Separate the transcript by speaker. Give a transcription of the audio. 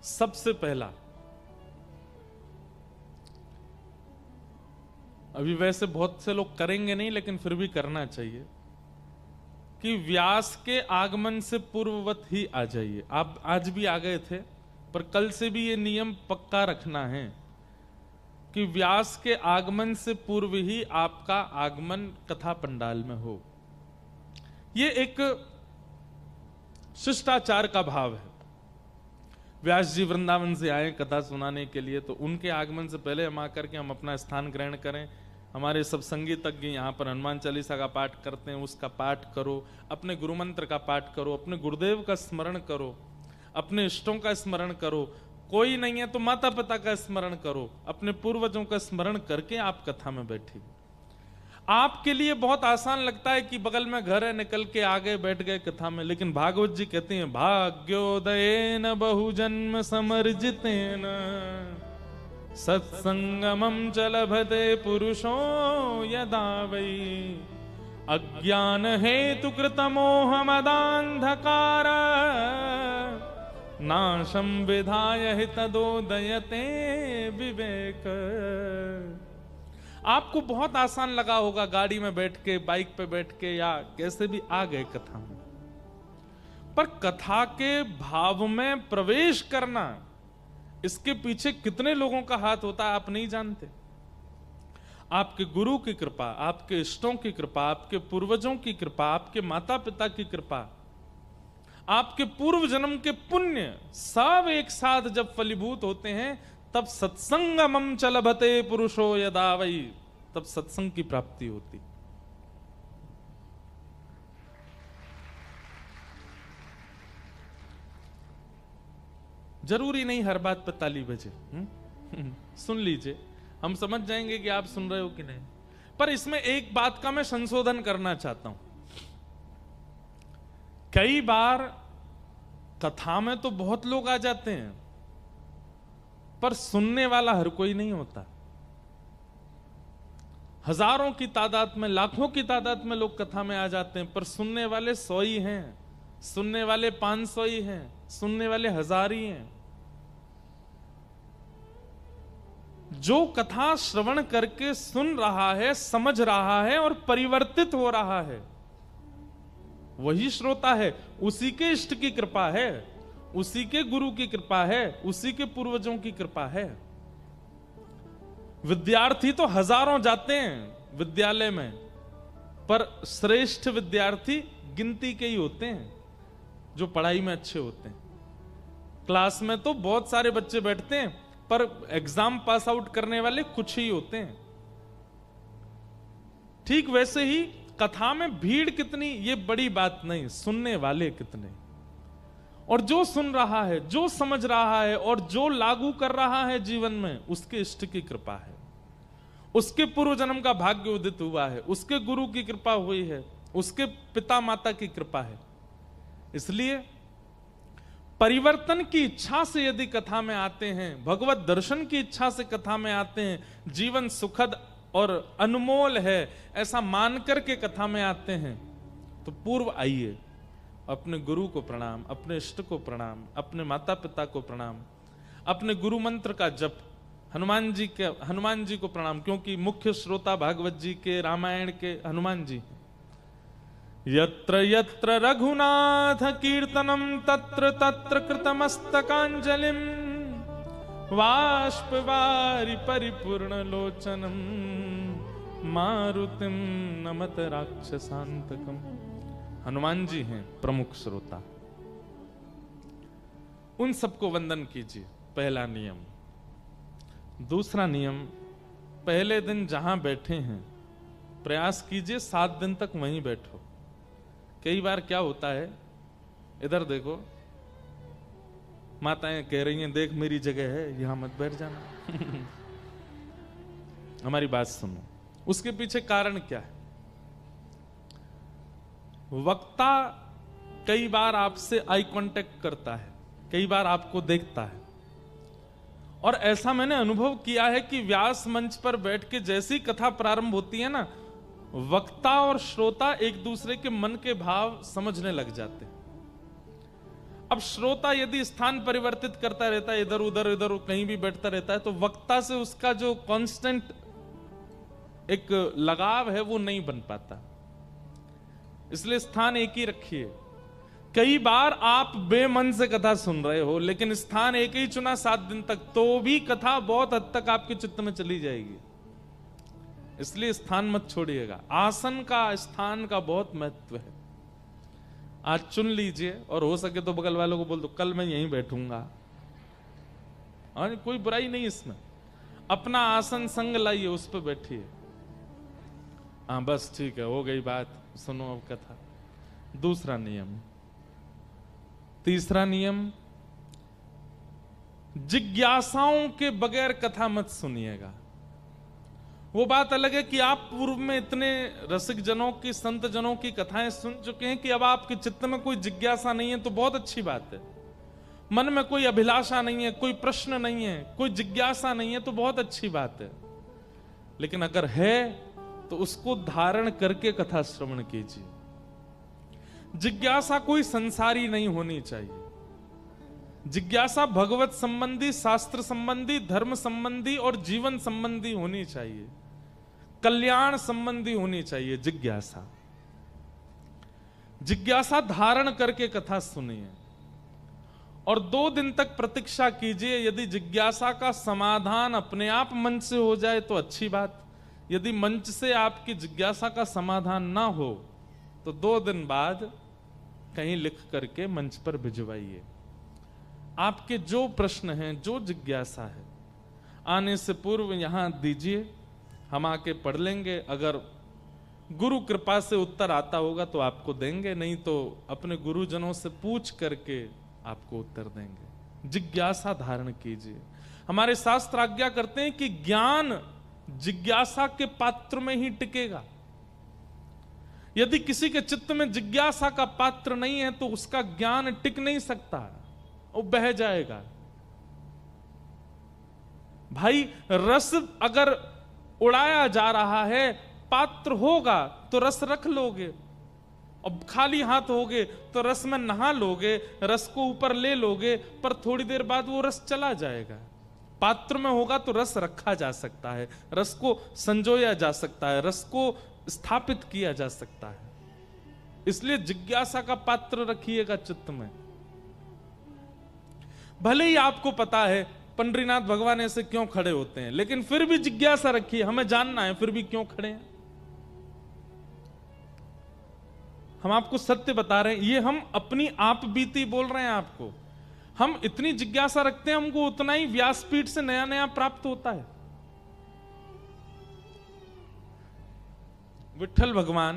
Speaker 1: सबसे पहला, अभी वैसे बहुत से लोग करेंगे नहीं लेकिन फिर भी करना चाहिए, कि व्यास के आगमन से पूर्ववत ही आ जाइए। आप आज भी आ गए थे, पर कल से भी ये नियम पक्का रखना है कि व्यास के आगमन से पूर्व ही आपका आगमन कथा पंडाल में हो। ये एक शिष्टाचार का भाव है। व्यास जी वृंदावन से आए कथा सुनाने के लिए, तो उनके आगमन से पहले हम आकर के हम अपना स्थान ग्रहण करें। हमारे सब संगीतज्ञ यहाँ पर हनुमान चालीसा का पाठ करते हैं, उसका पाठ करो, अपने गुरु मंत्र का पाठ करो, अपने गुरुदेव का स्मरण करो, अपने इष्टों का स्मरण करो। कोई नहीं है तो माता पिता का स्मरण करो, अपने पूर्वजों का स्मरण करके आप कथा में बैठिए। आपके लिए बहुत आसान लगता है कि बगल में घर है, निकल के आ गए, बैठ गए कथा में, लेकिन भागवत जी कहते हैं भाग्योदयेन बहुजन्म समर्जितेन सत्संगमं च लभते पुरुषो यदा वै अज्ञान हेतु कृतमोह मदान्धकार नाशं विधाय हि तदोदयते विवेक। आपको बहुत आसान लगा होगा, गाड़ी में बैठ के, बाइक पे बैठ के, या कैसे भी आ गए कथा में, पर कथा के भाव में प्रवेश करना, इसके पीछे कितने लोगों का हाथ होता है आप नहीं जानते। आपके गुरु की कृपा, आपके इष्टों की कृपा, आपके पूर्वजों की कृपा, आपके माता पिता की कृपा, आपके पूर्व जन्म के पुण्य, सब एक साथ जब फलीभूत होते हैं, तब सत्संगमं च लभते पुरुषो यदा वै, तब सत्संग की प्राप्ति होती। जरूरी नहीं हर बात पर ताली बजे, सुन लीजिए, हम समझ जाएंगे कि आप सुन रहे हो कि नहीं। पर इसमें एक बात का मैं संशोधन करना चाहता हूं। कई बार कथा में तो बहुत लोग आ जाते हैं, पर सुनने वाला हर कोई नहीं होता। हजारों की तादाद में, लाखों की तादाद में लोग कथा में आ जाते हैं, पर सुनने वाले 100 ही हैं, सुनने वाले 500 ही हैं, सुनने वाले 1000 ही हैं। जो कथा श्रवण करके सुन रहा है, समझ रहा है और परिवर्तित हो रहा है, वही श्रोता है। उसी के इष्ट की कृपा है, उसी के गुरु की कृपा है, उसी के पूर्वजों की कृपा है। विद्यार्थी तो हजारों जाते हैं विद्यालय में, पर श्रेष्ठ विद्यार्थी गिनती के ही होते हैं जो पढ़ाई में अच्छे होते हैं। क्लास में तो बहुत सारे बच्चे बैठते हैं, पर एग्जाम पास आउट करने वाले कुछ ही होते हैं। ठीक वैसे ही कथा में भीड़ कितनी ये बड़ी बात नहीं, सुनने वाले कितने। और जो सुन रहा है, जो समझ रहा है और जो लागू कर रहा है जीवन में, उसके इष्ट की कृपा है, उसके पूर्व जन्म का भाग्य उदित हुआ है, उसके गुरु की कृपा हुई है, उसके पिता माता की कृपा है। इसलिए परिवर्तन की इच्छा से यदि कथा में आते हैं, भगवत दर्शन की इच्छा से कथा में आते हैं, जीवन सुखद और अनमोल है ऐसा मानकर के कथा में आते हैं, तो पूर्व आइए, अपने गुरु को प्रणाम, अपने इष्ट को प्रणाम, अपने माता पिता को प्रणाम, अपने गुरु मंत्र का जप, हनुमान जी को प्रणाम, क्योंकि मुख्य श्रोता भागवत जी के, रामायण के हनुमान जी। यत्र यत्र रघुनाथ कीर्तनम तत्र तत्र कृतमस्तकांजलिम बाष्पवारि परिपूर्ण लोचनम मारुतिम नमत राक्षसांतकम। हनुमान जी हैं प्रमुख श्रोता, उन सबको वंदन कीजिए, पहला नियम। दूसरा नियम, पहले दिन जहां बैठे हैं प्रयास कीजिए 7 दिन तक वहीं बैठो। कई बार क्या होता है, इधर देखो, माताएं कह रही हैं देख मेरी जगह है, यहां मत बैठ जाना। हमारी बात सुनो, उसके पीछे कारण क्या है। वक्ता कई बार आपसे आई कांटेक्ट करता है, कई बार आपको देखता है, और ऐसा मैंने अनुभव किया है कि व्यास मंच पर बैठ के जैसी कथा प्रारंभ होती है ना, वक्ता और श्रोता एक दूसरे के मन के भाव समझने लग जाते हैं। अब श्रोता यदि स्थान परिवर्तित करता रहता है, इधर उधर कहीं भी बैठता रहता है, तो वक्ता से उसका जो कांस्टेंट एक लगाव है वो नहीं बन पाता। इसलिए स्थान एक ही रखिए। कई बार आप बेमन से कथा सुन रहे हो, लेकिन स्थान एक ही चुना 7 दिन तक, तो भी कथा बहुत हद तक आपके चित्त में चली जाएगी। इसलिए स्थान मत छोड़िएगा। आसन का, स्थान का बहुत महत्व है। आज चुन लीजिए, और हो सके तो बगल वालों को बोल दो कल मैं यहीं बैठूंगा। और कोई बुराई नहीं इसमें। अपना आसन संग लाइए, उस पर बैठिए। हाँ बस ठीक है, हो गई बात, सुनो अब कथा। दूसरा नियम। तीसरा नियम, जिज्ञासाओं के बगैर कथा मत सुनिएगा। वो बात अलग है कि आप पूर्व में इतने रसिक जनों की, संत जनों की कथाएं सुन चुके हैं कि अब आपके चित्त में कोई जिज्ञासा नहीं है, तो बहुत अच्छी बात है। मन में कोई अभिलाषा नहीं है, कोई प्रश्न नहीं है, कोई जिज्ञासा नहीं है, तो बहुत अच्छी बात है। लेकिन अगर है तो उसको धारण करके कथा श्रवण कीजिए। जिज्ञासा कोई संसारी नहीं होनी चाहिए। जिज्ञासा भगवत संबंधी, शास्त्र संबंधी, धर्म संबंधी और जीवन संबंधी होनी चाहिए, कल्याण संबंधी होनी चाहिए। जिज्ञासा धारण करके कथा सुनिए और 2 दिन तक प्रतीक्षा कीजिए। यदि जिज्ञासा का समाधान अपने आप मंच से हो जाए तो अच्छी बात। यदि मंच से आपकी जिज्ञासा का समाधान ना हो तो 2 दिन बाद कहीं लिख करके मंच पर भिजवाइए। आपके जो प्रश्न हैं, जो जिज्ञासा है, आने से पूर्व यहां दीजिए, हम आके पढ़ लेंगे। अगर गुरु कृपा से उत्तर आता होगा तो आपको देंगे, नहीं तो अपने गुरुजनों से पूछ करके आपको उत्तर देंगे। जिज्ञासा धारण कीजिए। हमारे शास्त्र आज्ञा करते हैं कि ज्ञान जिज्ञासा के पात्र में ही टिकेगा। यदि किसी के चित्त में जिज्ञासा का पात्र नहीं है तो उसका ज्ञान टिक नहीं सकता, वो बह जाएगा। भाई रस अगर उड़ाया जा रहा है, पात्र होगा तो रस रख लोगे। अब खाली हाथ होगे तो रस में नहा लोगे, रस को ऊपर ले लोगे, पर थोड़ी देर बाद वो रस चला जाएगा। पात्र में होगा तो रस रखा जा सकता है, रस को संजोया जा सकता है, रस को स्थापित किया जा सकता है। इसलिए जिज्ञासा का पात्र रखिएगा चित्त में। भले ही आपको पता है पंडरीनाथ भगवान ऐसे क्यों खड़े होते हैं, लेकिन फिर भी जिज्ञासा रखिए, हमें जानना है फिर भी क्यों खड़े हैं। हम आपको सत्य बता रहे हैं, ये हम अपनी आप बीती बोल रहे हैं आपको। हम इतनी जिज्ञासा रखते हैं, हमको उतना ही व्यासपीठ से नया नया प्राप्त होता है। विठ्ठल भगवान